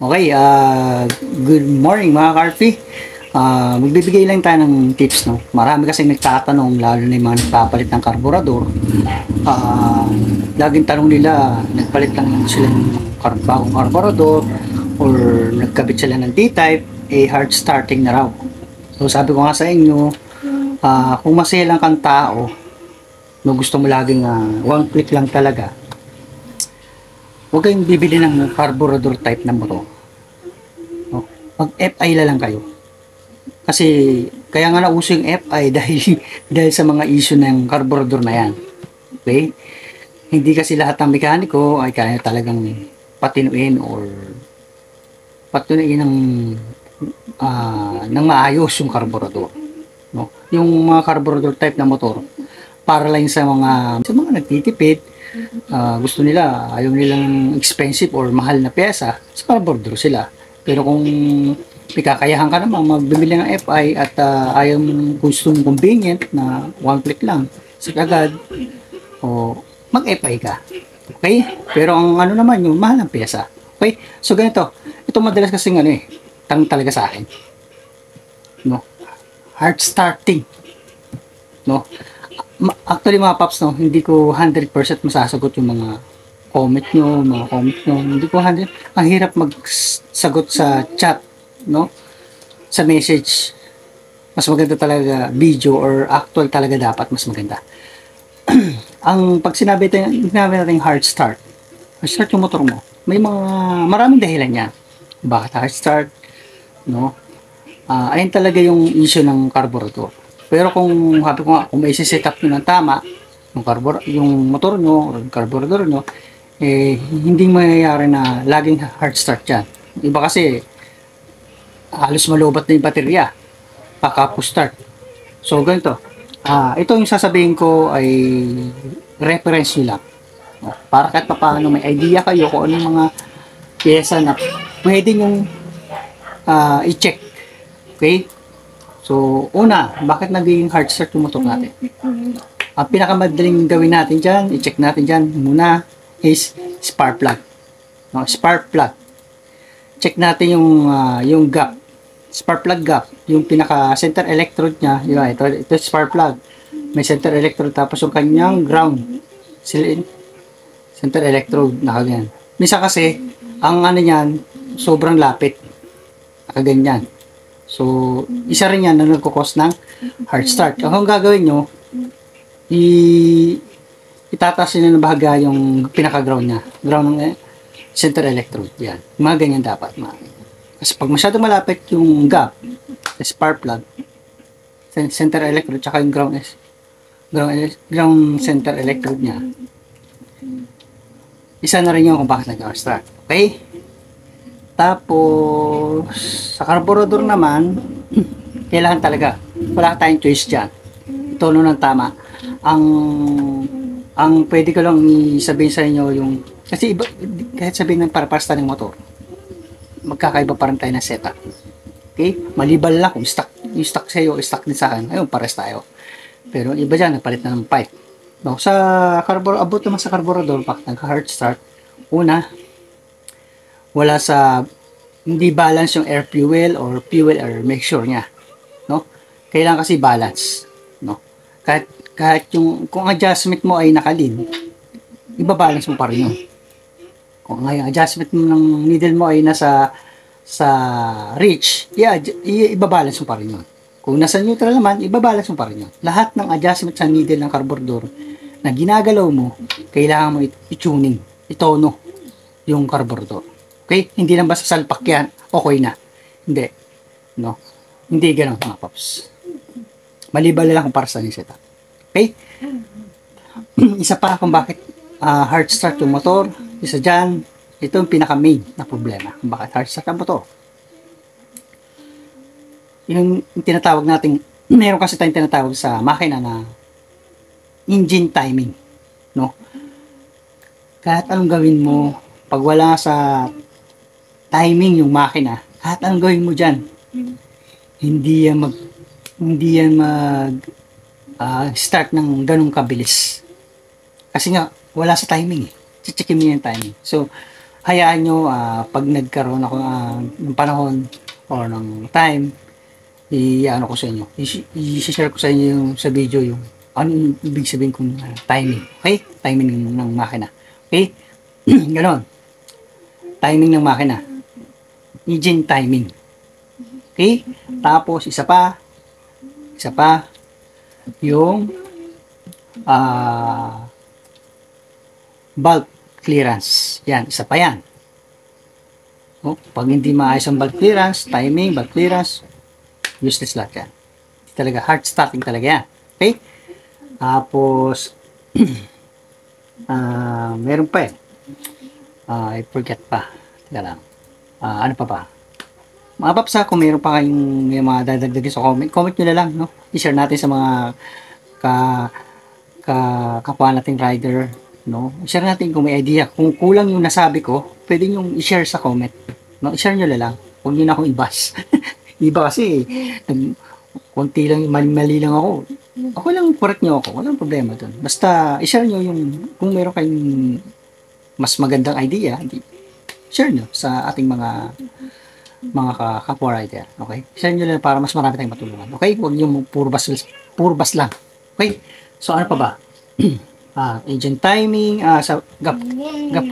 Okay, good morning mga Karpi. Magbibigay lang tayo ng tips, no? Marami kasi nagtatanong, lalo na yung mga nagpapalit ng karburador. Laging tanong nila, nagpalit lang sila ng bagong karburador or nagkabit sila ng D-type, hard starting na raw. So sabi ko nga sa inyo, kung maselang kang tao, no, gusto mo laging one click lang talaga, huwag kayong bibili ng carburetor type na motor. No? Mag FI lang kayo. Kasi kaya nga nauso yung FI dahil sa mga issue ng carburetor na yan. Okay? Hindi kasi lahat ng mekaniko ay kaya talagang patinuin or patinuin ng maayos yung carburetor. No? Yung mga carburetor type na motor para lang sa mga nagtitipid, gusto nila, ayaw nilang expensive or mahal na pyesa, sa carburetor sila. Pero kung may kakayahan ka naman magbibili ng FI at ayaw mong gustong convenient na one click lang sa agad, o mag-FI ka. Okay? Pero ang ano naman yung mahal ng pyesa. Okay? So ganito, ito madalas kasing tanong talaga sa akin. No? Hard starting. No? Actually mga paps, no, hindi ko 100% masasagot yung mga comment nyo. Hindi ko 100%. Ang hirap magsagot sa chat, no? Sa message. Mas maganda talaga video or actual talaga dapat mas maganda. Pag sinabi natin hard start yung motor mo, may maraming dahilan yan. Bakit hard start? No? Ayun talaga yung issue ng carburetor. Pero kung sabi ko nga, kung may set up nyo ng tama, yung motor nyo, or carburetor nyo, hindi mayayari na laging hard start yan. Iba kasi, halos malubat na yung baterya, kaka-start. So, ganito. Ito yung sasabihin ko ay reference nyo lang. Para kahit paano may idea kayo kung ano yung mga pyesa na pwede nyong i-check. Okay? So, una, bakit naging hard start yung motor natin? Ang pinakamadaling gawin natin dyan, i-check natin dyan muna is spark plug. No, spark plug. Check natin yung gap. Spark plug gap. Yung pinaka-center electrode niya, ito spark plug. May center electrode tapos yung kanyang ground. Center electrode, nakaganyan. Minsan kasi, ang niyan, sobrang lapit. Nakaganyan. So, isa rin yan na nagkukos ng hard start. Ang gagawin nyo, itataas nyo na bahagya yung pinaka-ground niya. Ground ng center electrode. Yan. Mga ganyan dapat. Kasi pag masyado malapit yung gap, spark plug, center electrode, tsaka yung ground center electrode niya, isa na rin yung kung bakit nag-hard start. Okay? Tapos, sa carburetor naman, kailangan talaga. Wala tayong choice dyan. Tono ng tama. Ang pwede ko lang sabihin sa inyo yung, kasi iba, kahit sabihin ng parapasta ng motor, magkakaiba pa rin tayo ng setup. Okay? Malibal lang kung yung stock sa'yo, stock din sa akin. Ayun, pares tayo. Pero iba dyan, nagpalit na ng pipe. No, sa carburetor, abot naman sa carburetor, bakit nagka-hard start? Una, hindi balance yung air fuel or fuel air mixture niya, no? Kailangan kasi balance, no? Kahit kung adjustment mo ay nakalin, iba-balance mo pa rin yun. Kung ang adjustment mo ng needle mo ay nasa reach, iba-balance mo pa rin yun. Kung nasa neutral naman, iba-balance mo pa rin yun. Lahat ng adjustment sa needle ng carburetor na ginagalaw mo, kailangan mo i-tuning, itono yung carburetor. Okay? Hindi lang basta salpak yan, okay na. Hindi. No? Hindi ganun mga paps. Malibal lang kung para sa setup. Okay? Isa pa kung bakit hard start yung motor. Isa dyan, ito yung pinaka-main na problema. Kung bakit hard start ang motor. Yung tinatawag natin, meron kasi tayong tinatawag sa makina na engine timing. No? Kahit anong gawin mo, pag wala sa timing yung makina, kahit anong gawin mo dyan, hindi yan start ng ganung kabilis. Kasi nga, wala sa timing eh. Checkin mo yung timing. So, hayaan nyo, pag nagkaroon ako ng panahon or ng time, i-ano ko sa inyo, i-share ko sa inyo yung sa video yung ano yung ibig sabihin kong timing. Okay? Timing ng makina. Okay? Ganon. Timing ng makina. Engine timing. Okay? Tapos, isa pa, yung bulb clearance. Yan, isa pa yan. Oh, pag hindi maayos ang bulb clearance, timing, bulb clearance, useless lahat yan. Talaga, hard starting talaga yan. Okay? Tapos, meron pa eh. I forget pa. Teka lang. Ano pa ba? Mga papsa, kung meron pa kayong may mga dadagdagin sa comment nyo na lang, no? I-share natin sa mga kapwa nating rider, no? I-share natin kung may idea. Kung kulang yung nasabi ko, pwede nyo i-share sa comment. No? I-share nyo na lang. Huwag nyo na akong ibas. Iba kasi, konti lang, mali lang ako. Ako lang, correct nyo ako. Walang problema dun. Basta, i-share nyo yung, kung meron kayong mas magandang idea, share nyo sa ating mga kapwa rider. Okay? Share nyo lang para mas marami tayong matulungan. Okay? Huwag nyo puro bas lang. Okay? So, ano pa ba? Engine timing, sa gap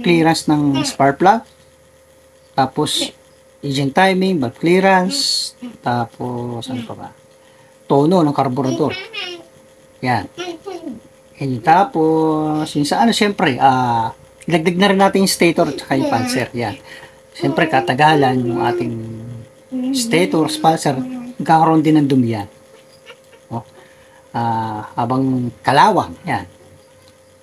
clearance ng spark plug. Tapos, engine timing, valve clearance. Tapos, ano pa ba? Tono ng carburetor. Yan. And tapos, yun sa ano, syempre, ilagdag na rin natin yung stator at saka yung pulser. Yan. Syempre, katagalan yung ating stator, pulser, magkakaroon din ng dumi yan. Oh. Habang kalawang, yan.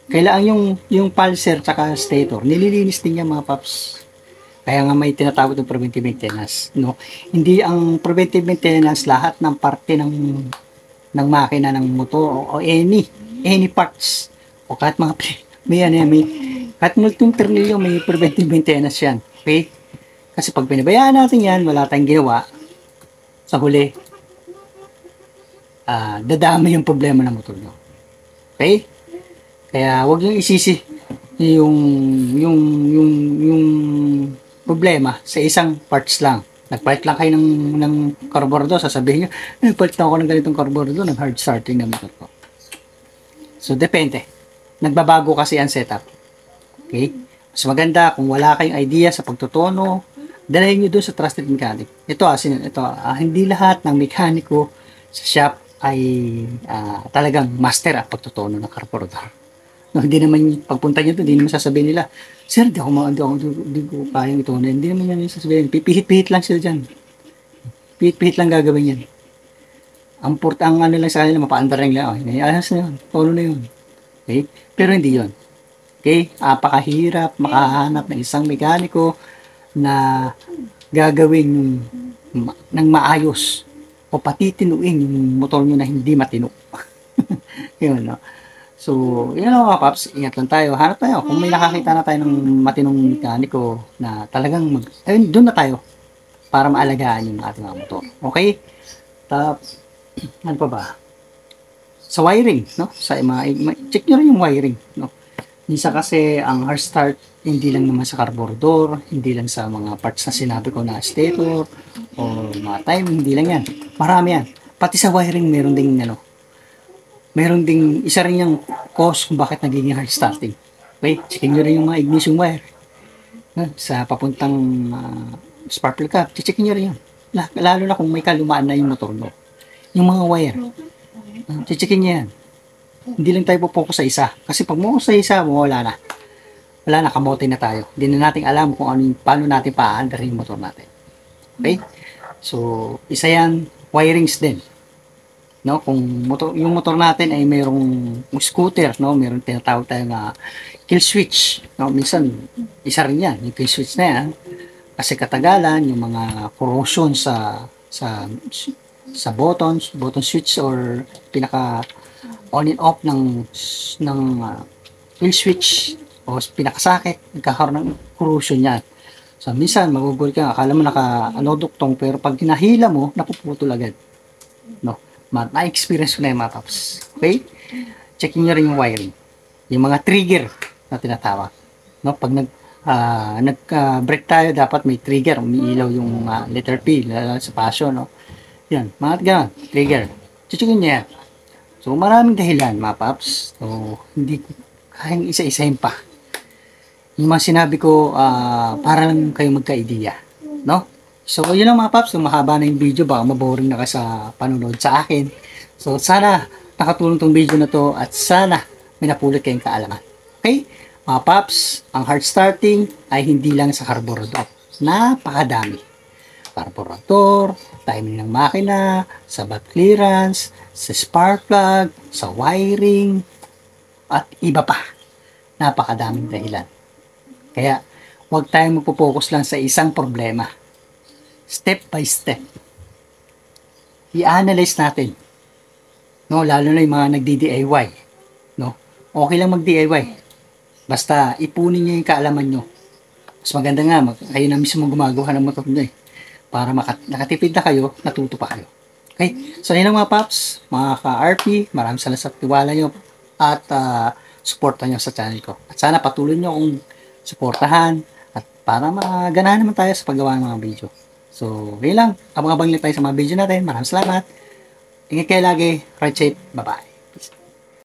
Kailangan yung pulser at saka stator, nililinis din yan mga paps. Kaya nga may tinatawag ng preventive maintenance. No? Hindi ang preventive maintenance lahat ng parte ng makina ng motor o any parts o kahit mga may kahit multong ternilyo may preventive maintenance yan. Okay? Kasi pag pinabayaan natin yan, wala tayong ginawa, sa huli, dadami yung problema ng motor nyo. Okay? Kaya wag yung isisi yung problema sa isang parts lang. Nagpalit lang kayo ng carburetor, sasabihin nyo, nagpalit lang ako ng ganitong carburetor, nag-hard starting na motor ko. So, depende. Nagbabago kasi ang setup. Okay? Mas maganda kung wala kayong idea sa pagtutono, dalahin nyo doon sa trusted mechanic. Ito, hindi lahat ng mekaniko sa shop ay talagang master at pagtutono ng carburetor. No, hindi naman pagpunta nyo doon, hindi naman sasabihin nila, sir, di ko kayang ito. Hindi naman yan sasabihin. Pipihit-pihit lang sila dyan. Pihit-pihit lang gagawin yan. Ang ano lang sa kanila, mapaandar lang nila. Ayos na yun. Tono na yun. Okay? Pero hindi yun. Okay? Apakahirap makahanap ng isang mekaniko na gagawin ng maayos o pati tinuin yung motor nyo na hindi matino. Yun, no? So, yun lang mga paps, ingat lang tayo. Hanap tayo. Kung may nakakita na tayo ng matinong mekaniko na talagang doon na tayo para maalagaan yung ating mga motor. Okay? Tapos, ano pa ba? Sa wiring, no? Check nyo rin yung wiring, no? Minsan kasi ang hard start, hindi lang naman sa carburetor, hindi lang sa mga parts na sinabi ko na stator, o mga timing, hindi lang yan. Marami yan. Pati sa wiring, meron ding isa rin yung cause kung bakit nagiging hard starting. Okay, checkin nyo rin yung mga ignition wire. Sa papuntang spark plug cap, checkin nyo rin yun. Lalo na kung may kalumaan na yung motor mo. Yung mga wire, checkin nyo yan. Hindi lang tayo po-focus sa isa. Kasi pag mo sa isa, wala na. Wala na, kamote na tayo. Hindi na natin alam kung paano natin pa-under yung motor natin. Okay? So, isa yan, wirings din. No, kung yung motor natin ay mayroong scooter, no, mayroong tinatawag tayong kill switch, no, minsan isa rin yan, yung kill switch na yan, kasi katagalan yung mga corrosion sa button switch or pinaka on and off ng kill switch o pinakasakit, nagkakaroon ng corrosion yan. So minsan magugol ka, akala mo naka-duktong, pero pag hinahila mo, napuputol agad, no. Na-experience ko na yung mga paps. Okay? Checking nyo rin yung wiring. Yung mga trigger na tinatawag. No? Pag nag-brake tayo, dapat may trigger, umiilaw yung letter P, lalo sa passion, no? Yan, mga ganun, trigger. Chuchukin niya yan. So, maraming dahilan, mga paps. So, hindi ko kayang isa-isahin pa. Yung mga sinabi ko, para lang kayo magka-idea, no? So, yun lang mga paps. So, mahaba na yung video, baka maboring na ka sa panonood sa akin. So, sana nakatulong tong video na to at sana may napulot kayong kaalaman. Okay? Mga paps, ang hard starting ay hindi lang sa carburetor. Napakadami. Carburetor, timing ng makina, sa valve clearance, sa spark plug, sa wiring, at iba pa. Napakadaming dahilan. Kaya, huwag tayong magpo-focus lang sa isang problema. Step by step. I-analyze natin. No, lalo na yung mga nagdi-DIY. No? Okay lang mag-DIY. Basta ipunin niyo yung kaalaman nyo. Mas maganda nga, kayo na mismo gumagawa ng motor nyo eh. Para nakatipid na kayo, natuto pa kayo. Okay? So, yun lang mga paps, mga ka-RP, maraming salamat sa tiwala nyo at supportan nyo sa channel ko. At sana patuloy nyo akong suportahan at para maganahan naman tayo sa paggawa ng mga video. So, yun lang. Abang-abang lang tayo sa mga video natin. Maraming salamat. Ingat kayo lagi. Ride safe. Bye-bye.